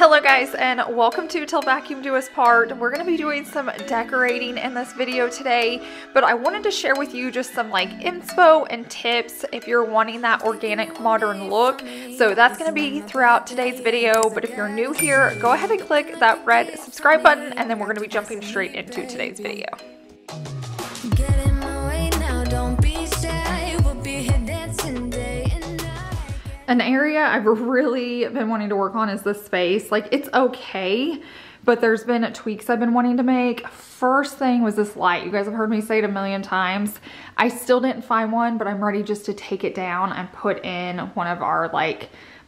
Hello guys, and welcome to Til Vacuum Do Us part. We're going to be doing some decorating in this video today, but I wanted to share with you just some inspo and tips if you're wanting that organic modern look. So that's going to be throughout today's video, but if you're new here, go ahead and click that red subscribe button, and then we're going to be jumping straight into today's video. An area I've really been wanting to work on is this space. It's okay, but there's been tweaks I've been wanting to make. First thing was this light. You guys have heard me say it a million times. I still didn't find one, but I'm ready just to take it down and put in one of our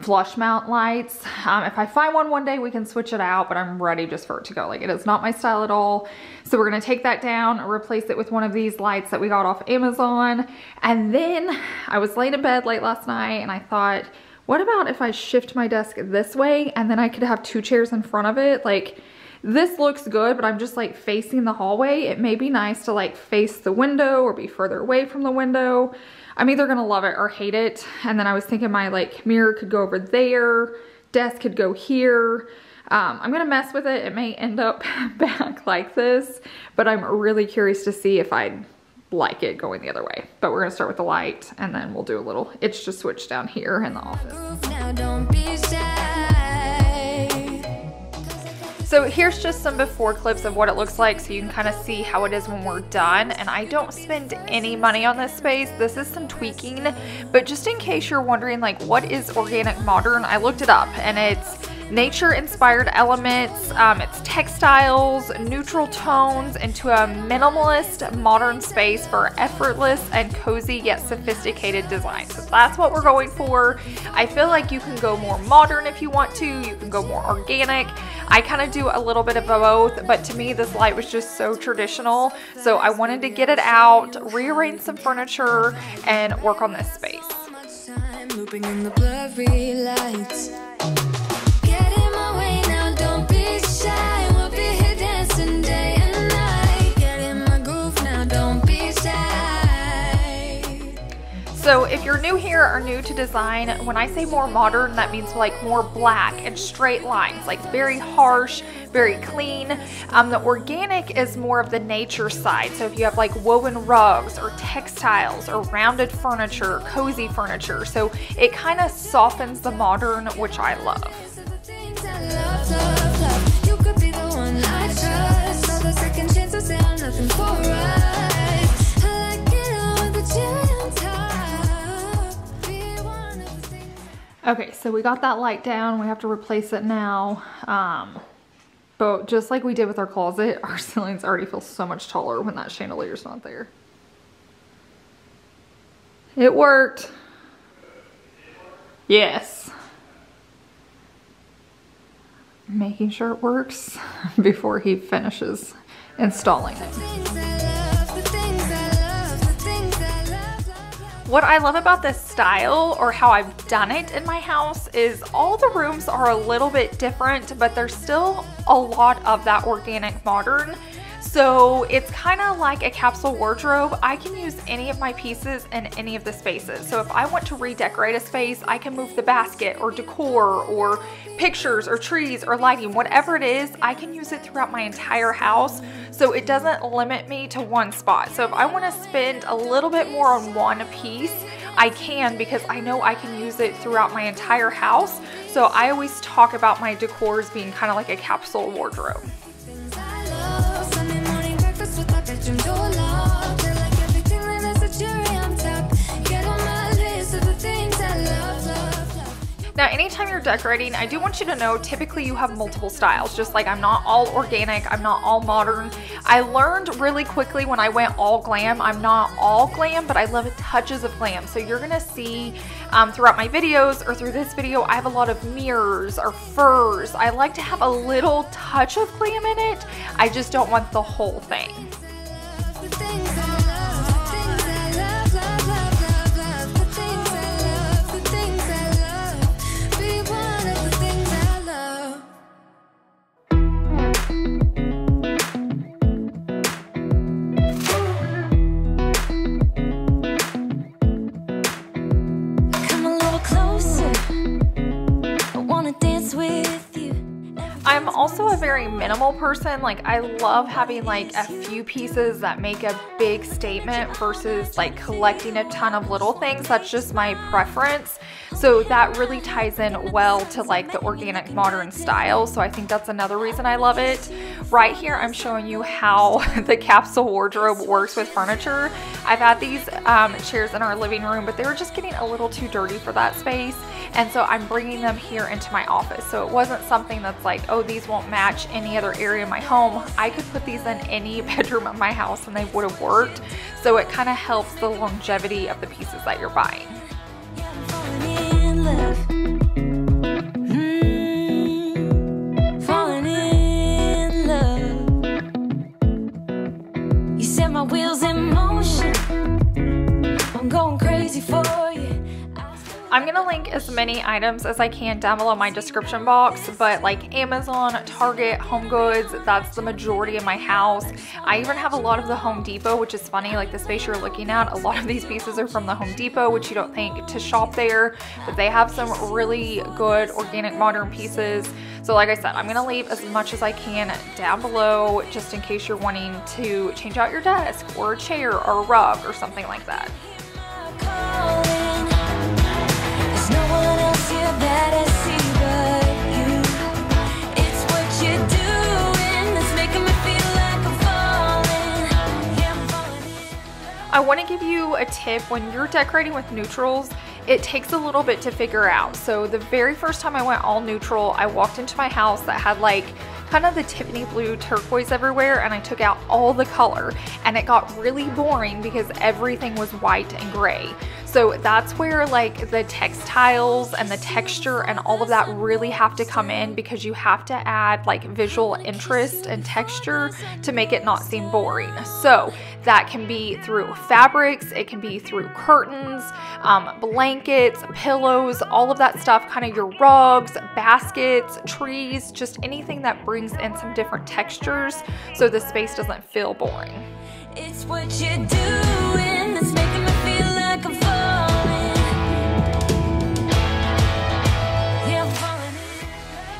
flush mount lights. If I find one day, we can switch it out, but I'm ready just for it to go. It is not my style at all. So we're gonna take that down, replace it with one of these lights that we got off Amazon. And then I was laying in bed late last night and I thought, what about if I shift my desk this way and then I could have two chairs in front of it? This looks good, but I'm just facing the hallway. It may be nice to face the window or be further away from the window. I'm either gonna love it or hate it. And then I was thinking my mirror could go over there, desk could go here. I'm gonna mess with it. It may end up back like this, but I'm really curious to see if I'd like it going the other way. But we're gonna start with the light and then we'll do a little itch to switch down here in the office. Now don't be shy. So here's just some before clips of what it looks like so you can kind of see how it is when we're done. And I don't spend any money on this space. This is some tweaking, but just in case you're wondering what is organic modern, I looked it up and it's nature inspired elements, it's textiles, neutral tones into a minimalist modern space for effortless and cozy yet sophisticated design. So that's what we're going for. I feel like you can go more modern if you want to, you can go more organic. I kind of do a little bit of both, but to me this light was just so traditional. So I wanted to get it out, rearrange some furniture, and work on this space. Looping in the blurry lights. So if you're new here or new to design, when I say more modern, that means more black and straight lines, very harsh, very clean. The organic is more of the nature side. So if you have woven rugs or textiles or rounded furniture, cozy furniture. So it kind of softens the modern, which I love. You could be the one I trust. All the second chances say I'm nothing for us. I like it all with the cherry on top. Okay, so we got that light down. We have to replace it now. But just like we did with our closet, our ceilings already feel so much taller when that chandelier's not there. It worked. Yes. Making sure it works before he finishes installing it. What I love about this style, or how I've done it in my house, is all the rooms are a little bit different, but there's still a lot of that organic modern. So it's kind of like a capsule wardrobe. I can use any of my pieces in any of the spaces. So if I want to redecorate a space, I can move the basket or decor or pictures or trees or lighting, whatever it is, I can use it throughout my entire house. So it doesn't limit me to one spot. So if I want to spend a little bit more on one piece, I can, because I know I can use it throughout my entire house. So I always talk about my decors being kind of like a capsule wardrobe. Now, anytime you're decorating, I do want you to know, typically you have multiple styles. Just like I'm not all organic, I'm not all modern. I learned really quickly when I went all glam, I'm not all glam, but I love touches of glam. So you're gonna see throughout my videos or through this video, I have a lot of mirrors or furs. I like to have a little touch of glam in it. I just don't want the whole thing. I'm also a very minimal person. Like, I love having like a few pieces that make a big statement versus like collecting a ton of little things. That's just my preference. So that really ties in well to like the organic modern style. So I think that's another reason I love it. Right here, I'm showing you how the capsule wardrobe works with furniture. I've had these chairs in our living room, but they were just getting a little too dirty for that space. And so I'm bringing them here into my office. So it wasn't something that's like, oh, these won't match any other area in my home. I could put these in any bedroom of my house and they would have worked. So it kind of helps the longevity of the pieces that you're buying. Falling in love. You set my wheels in motion. I'm going crazy for you. I'm gonna link as many items as I can down below my description box, but like Amazon, Target, Home Goods, that's the majority of my house. I even have a lot of the Home Depot, which is funny, like the space you're looking at, a lot of these pieces are from the Home Depot, which you don't think to shop there, but they have some really good organic modern pieces. So like I said, I'm gonna leave as much as I can down below just in case you're wanting to change out your desk or a chair or a rug or something like that. No one else here that I see but you. It's what you're doing that's making me feel like I'm falling. Yeah, I'm falling in. I want to give you a tip. When you're decorating with neutrals, it takes a little bit to figure out. So the very first time I went all neutral, I walked into my house that had like kind of the Tiffany blue turquoise everywhere, and I took out all the color and it got really boring because everything was white and gray. So that's where like the textiles and the texture and all of that really have to come in, because you have to add like visual interest and texture to make it not seem boring. So that can be through fabrics, it can be through curtains, blankets, pillows, all of that stuff, kind of your rugs, baskets, trees, just anything that brings in some different textures so the space doesn't feel boring. It's what you're doing that's making me feel like I'm falling. Yeah, I'm falling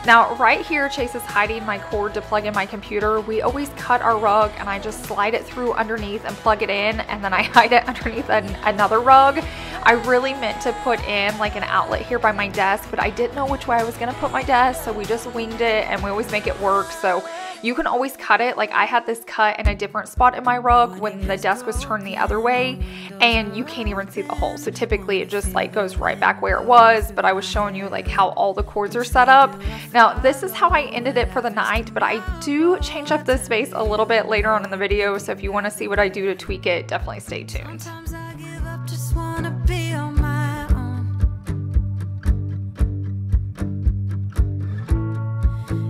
in. Now right here, Chase is hiding my cord to plug in my computer. We always cut our rug and I just slide it through underneath and plug it in, and then I hide it underneath another rug. I really meant to put in like an outlet here by my desk, but I didn't know which way I was gonna put my desk, so we just winged it, and we always make it work. So you can always cut it. Like I had this cut in a different spot in my rug when the desk was turned the other way, and you can't even see the hole. So typically it just like goes right back where it was, but I was showing you like how all the cords are set up. Now this is how I ended it for the night, but I do change up this space a little bit later on in the video. So if you want to see what I do to tweak it, definitely stay tuned. Sometimes I give up, just wanna be on my own.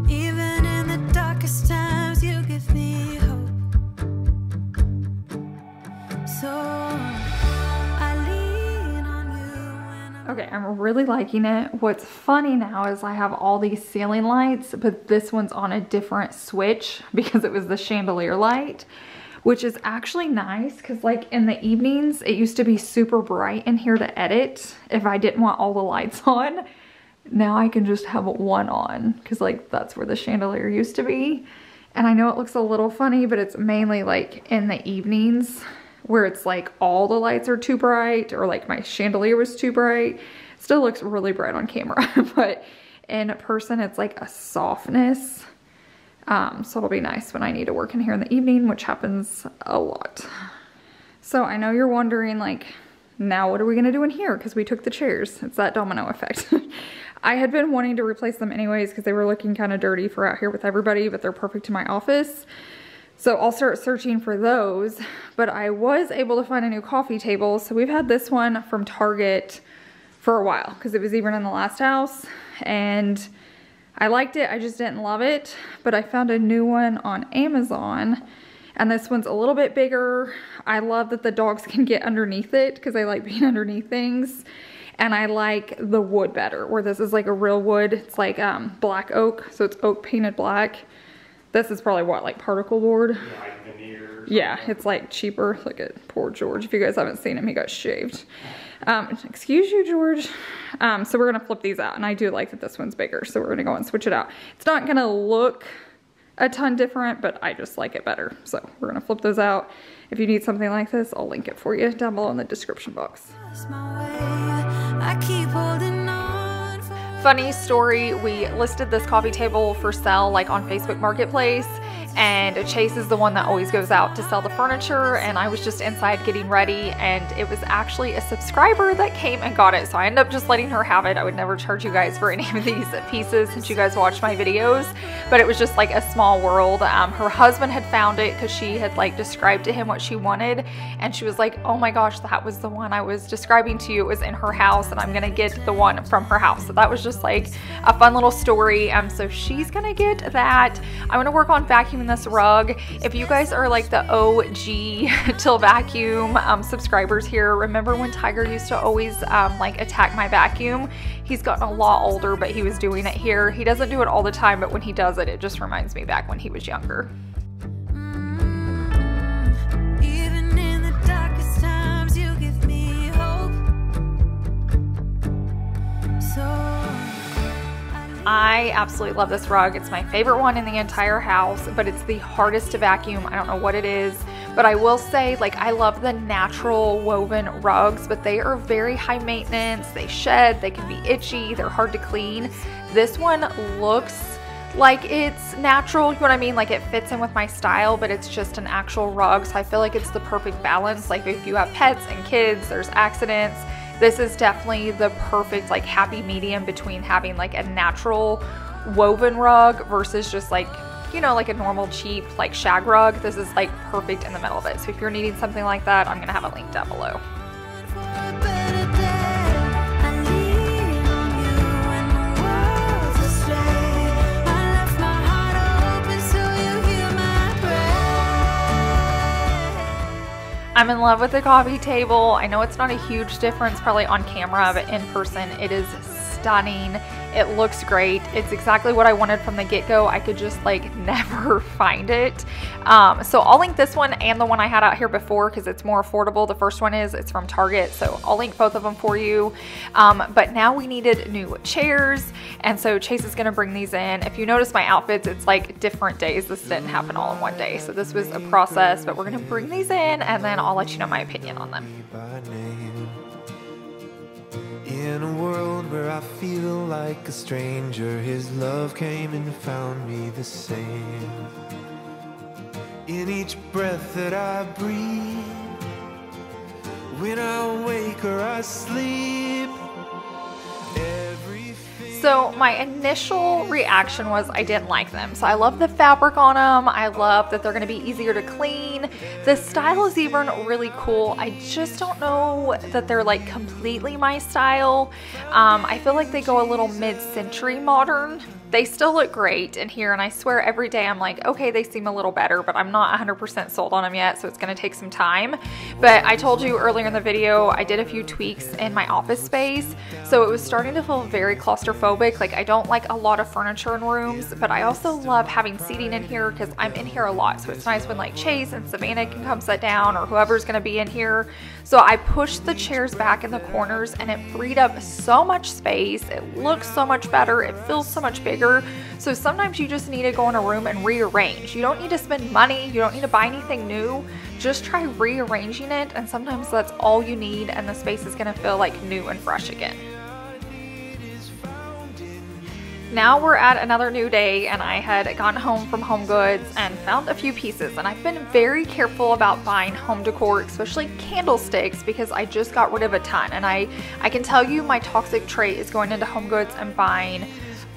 Even in the darkest times, you give me hope. So I lean on you when I'm Okay, I'm really liking it. What's funny now is I have all these ceiling lights, but this one's on a different switch because it was the chandelier light, which is actually nice because like in the evenings, it used to be super bright in here to edit if I didn't want all the lights on. Now I can just have one on because like that's where the chandelier used to be. And I know it looks a little funny, but it's mainly like in the evenings where it's like all the lights are too bright, or like my chandelier was too bright. It still looks really bright on camera, but in person it's like a softness. So it'll be nice when I need to work in here in the evening, which happens a lot. So I know you're wondering like, now what are we gonna do in here? Because we took the chairs. It's that domino effect. I had been wanting to replace them anyways because they were looking kind of dirty for out here with everybody, but they're perfect in my office. So I'll start searching for those, but I was able to find a new coffee table. So we've had this one from Target for a while because it was even in the last house, and I liked it. I just didn't love it, but I found a new one on Amazon, and this one's a little bit bigger. I love that the dogs can get underneath it because I like being underneath things. And I like the wood better, where this is like a real wood. It's like black oak, so it's oak painted black. This is probably what, like particle board? Yeah, like veneer. Yeah, it's like cheaper. Look at poor George. If you guys haven't seen him, he got shaved. Excuse you, George. So we're gonna flip these out, and I do like that this one's bigger, so we're gonna go and switch it out. It's not gonna look a ton different, but I just like it better. So we're gonna flip those out. If you need something like this, I'll link it for you down below in the description box. I keep holding on. Funny story, we listed this coffee table for sale like on Facebook Marketplace, and Chase is the one that always goes out to sell the furniture, and I was just inside getting ready, and it was actually a subscriber that came and got it, so I ended up just letting her have it. I would never charge you guys for any of these pieces since you guys watch my videos, but it was just like a small world. Her husband had found it because she had like described to him what she wanted, and she was like, oh my gosh, that was the one I was describing to you. It was in her house, and I'm gonna get the one from her house. So that was just like a fun little story. So she's gonna get that. I'm gonna work on vacuuming this rug. If you guys are like the OG Til Vacuum subscribers here, remember when Tiger used to always like attack my vacuum? He's gotten a lot older, but he was doing it here. He doesn't do it all the time, but when he does it, it just reminds me back when he was younger. Even in the darkest times, you give me hope. So I absolutely love this rug. It's my favorite one in the entire house, but it's the hardest to vacuum. I don't know what it is, but I will say, like, I love the natural woven rugs, but they are very high maintenance. They shed, they can be itchy, they're hard to clean. This one looks like it's natural, you know what I mean? Like it fits in with my style, but it's just an actual rug. So I feel like it's the perfect balance. Like if you have pets and kids, there's accidents. This is definitely the perfect like happy medium between having like a natural woven rug versus just like, you know, like a normal cheap like shag rug. This is like perfect in the middle of it. So if you're needing something like that, I'm gonna have a link down below. for a better day, I lean on you when the world's astray. I left my heart open so you hear my prayer. I'm in love with the coffee table. I know it's not a huge difference probably on camera, but in person it is stunning. It looks great. It's exactly what I wanted from the get-go. I could just like never find it. So I'll link this one and the one I had out here before because it's more affordable. The first one it's from Target, so I'll link both of them for you. But now we needed new chairs, and so Chase is gonna bring these in. If you notice my outfits, it's like different days. This didn't happen all in one day, so this was a process, but we're gonna bring these in and then I'll let you know my opinion on them. By name. In a world where I feel like a stranger, his love came and found me the same. In each breath that I breathe, when I wake or I sleep, so my initial reaction was I didn't like them. So I love the fabric on them. I love that they're gonna be easier to clean. The style is even really cool. I just don't know that they're like completely my style. I feel like they go a little mid-century modern. They still look great in here, and I swear every day I'm like, okay, they seem a little better, but I'm not 100% sold on them yet, so it's gonna take some time. But I told you earlier in the video, I did a few tweaks in my office space, so it was starting to feel very claustrophobic. Like I don't like a lot of furniture in rooms, but I also love having seating in here because I'm in here a lot, so it's nice when like Chase and Savannah can come sit down or whoever's gonna be in here. So I pushed the chairs back in the corners and it freed up so much space. It looks so much better. It feels so much bigger. So sometimes you just need to go in a room and rearrange. You don't need to spend money. You don't need to buy anything new. Just try rearranging it, and sometimes that's all you need, and the space is gonna feel like new and fresh again. Now we're at another new day, and I had gotten home from Home Goods and found a few pieces, and I've been very careful about buying home decor, especially candlesticks, because I just got rid of a ton, and I can tell you my toxic trait is going into Home Goods and buying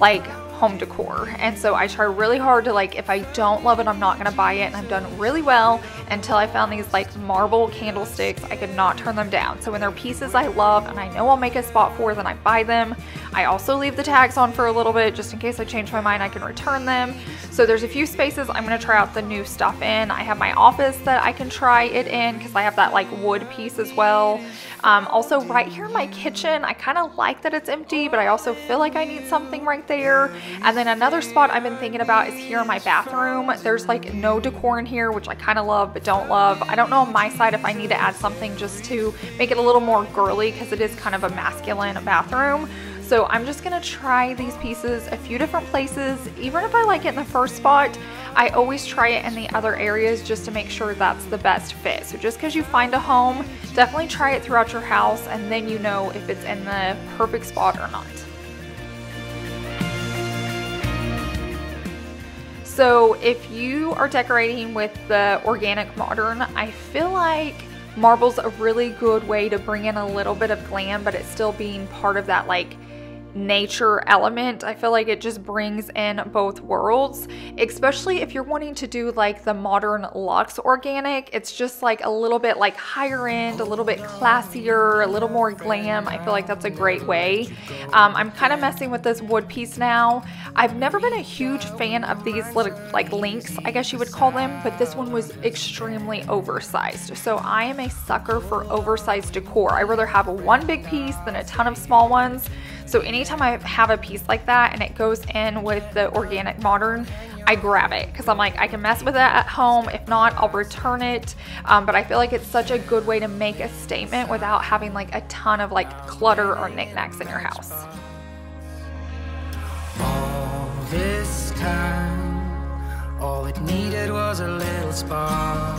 like home decor, and so I try really hard to like, if I don't love it, I'm not gonna buy it, and I've done really well until I found these like marble candlesticks. I could not turn them down. So when they're pieces I love and I know I'll make a spot for, then I buy them. I also leave the tags on for a little bit just in case I change my mind, I can return them. So there's a few spaces I'm gonna try out the new stuff in. I have my office that I can try it in because I have that like wood piece as well. Also right here in my kitchen, I kind of like that it's empty, but I also feel like I need something right there. And then another spot I've been thinking about is here in my bathroom. There's like no decor in here, which I kind of love but don't love. I don't know on my side if I need to add something just to make it a little more girly, because it is kind of a masculine bathroom. So I'm just gonna try these pieces a few different places. Even if I like it in the first spot, I always try it in the other areas just to make sure that's the best fit. So just because you find a home, definitely try it throughout your house, and then you know if it's in the perfect spot or not. So if you are decorating with the organic modern, I feel like marble's a really good way to bring in a little bit of glam, but it's still being part of that like nature element. I feel like it just brings in both worlds, especially if you're wanting to do like the modern luxe organic. It's just like a little bit like higher end, a little bit classier, a little more glam. I feel like that's a great way. I'm kind of messing with this wood piece now. I've never been a huge fan of these little like links, I guess you would call them, but this one was extremely oversized. So I am a sucker for oversized decor. I'd rather have one big piece than a ton of small ones. So anytime I have a piece like that and it goes in with the organic modern, I grab it because I'm like, I can mess with it at home. If not, I'll return it. But I feel like it's such a good way to make a statement without having like a ton of like clutter or knickknacks in your house. All this time, all it needed was a little spark.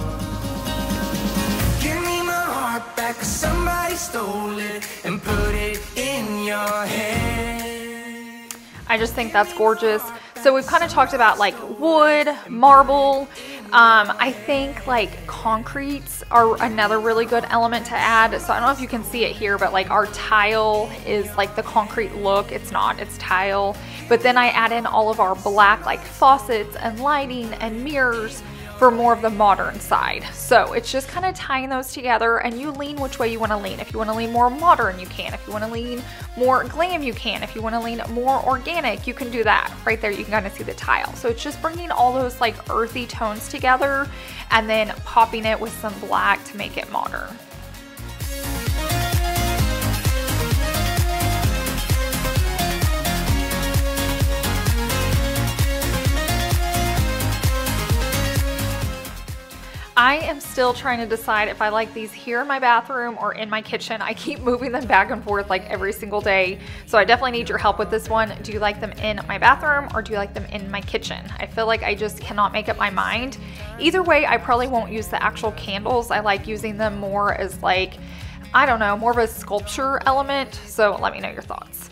Give me my heart back, 'cause somebody stole it and put it in your head. I just think that's gorgeous. So we've kind of talked about like wood, marble. I think like concretes are another really good element to add. So I don't know if you can see it here, but like our tile is like the concrete look. It's not, it's tile. But then I add in all of our black like faucets and lighting and mirrors for more of the modern side. So it's just kind of tying those together, and you lean which way you want to lean. If you want to lean more modern, you can. If you want to lean more glam, you can. If you want to lean more organic, you can do that. Right there, you can kind of see the tile. So it's just bringing all those like earthy tones together and then popping it with some black to make it modern. I am still trying to decide if I like these here in my bathroom or in my kitchen. I keep moving them back and forth like every single day. So I definitely need your help with this one. Do you like them in my bathroom or do you like them in my kitchen? I feel like I just cannot make up my mind. Either way, I probably won't use the actual candles. I like using them more as like, I don't know, more of a sculpture element. So let me know your thoughts.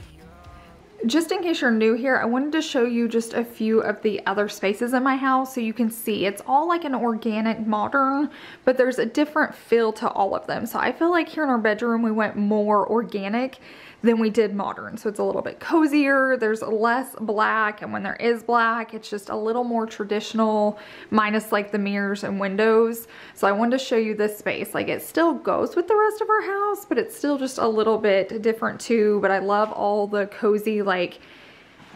Just in case you're new here, I wanted to show you just a few of the other spaces in my house so you can see it's all like an organic modern, but there's a different feel to all of them. So I feel like here in our bedroom we went more organic than we did modern. So it's a little bit cozier, there's less black, and when there is black, it's just a little more traditional, minus like the mirrors and windows. So I wanted to show you this space. Like it still goes with the rest of our house, but it's still just a little bit different too. But I love all the cozy, like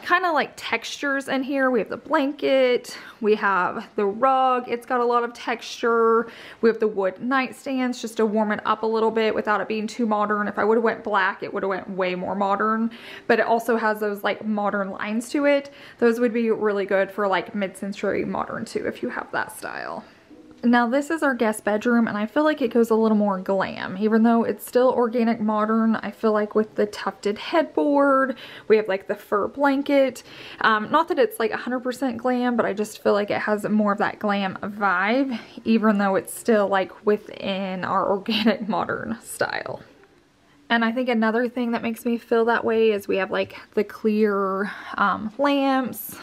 kind of like textures in here. We have the blanket, we have the rug, it's got a lot of texture. We have the wood nightstands just to warm it up a little bit without it being too modern. If I would have went black, it would have went way more modern, but it also has those like modern lines to it. Those would be really good for like mid-century modern too, if you have that style. Now this is our guest bedroom, and I feel like it goes a little more glam. Even though it's still organic modern, I feel like with the tufted headboard, we have like the fur blanket. Not that it's like 100% glam, but I just feel like it has more of that glam vibe, even though it's still like within our organic modern style. And I think another thing that makes me feel that way is we have like the clear lamps,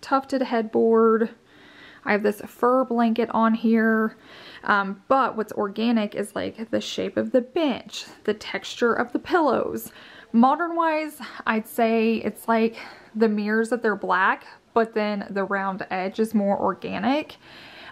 tufted headboard. I have this fur blanket on here, but what's organic is like the shape of the bench, the texture of the pillows. Modern wise, I'd say it's like the mirrors that they're black, but then the round edge is more organic.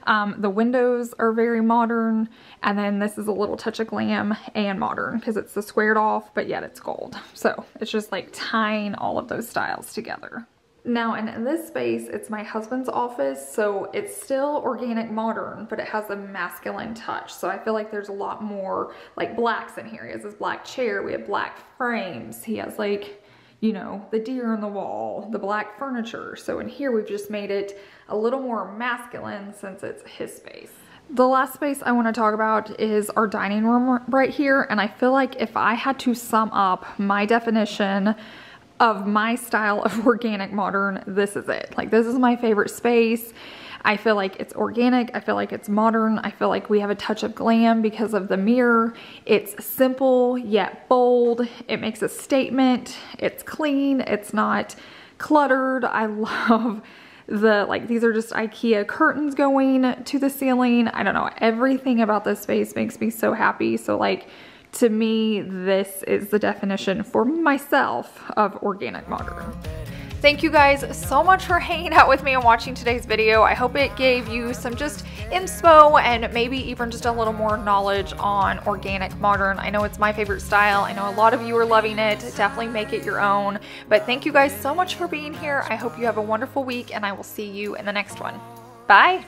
The windows are very modern, and then this is a little touch of glam and modern because it's the squared off, but yet it's gold. So it's just like tying all of those styles together. Now in this space, it's my husband's office, so it's still organic modern, but it has a masculine touch. So I feel like there's a lot more like blacks in here. He has this black chair, we have black frames. He has like, you know, the deer on the wall, the black furniture. So in here, we've just made it a little more masculine since it's his space. The last space I want to talk about is our dining room right here. And I feel like if I had to sum up my definition of my style of organic modern, this is it. Like, this is my favorite space. I feel like it's organic. I feel like it's modern. I feel like we have a touch of glam because of the mirror. It's simple yet bold. It makes a statement. It's clean. It's not cluttered. I love these are just IKEA curtains going to the ceiling. I don't know. Everything about this space makes me so happy. So like, to me, this is the definition for myself of organic modern. Thank you guys so much for hanging out with me and watching today's video. I hope it gave you some just inspo and maybe even just a little more knowledge on organic modern. I know it's my favorite style. I know a lot of you are loving it. Definitely make it your own. But thank you guys so much for being here. I hope you have a wonderful week and I will see you in the next one. Bye.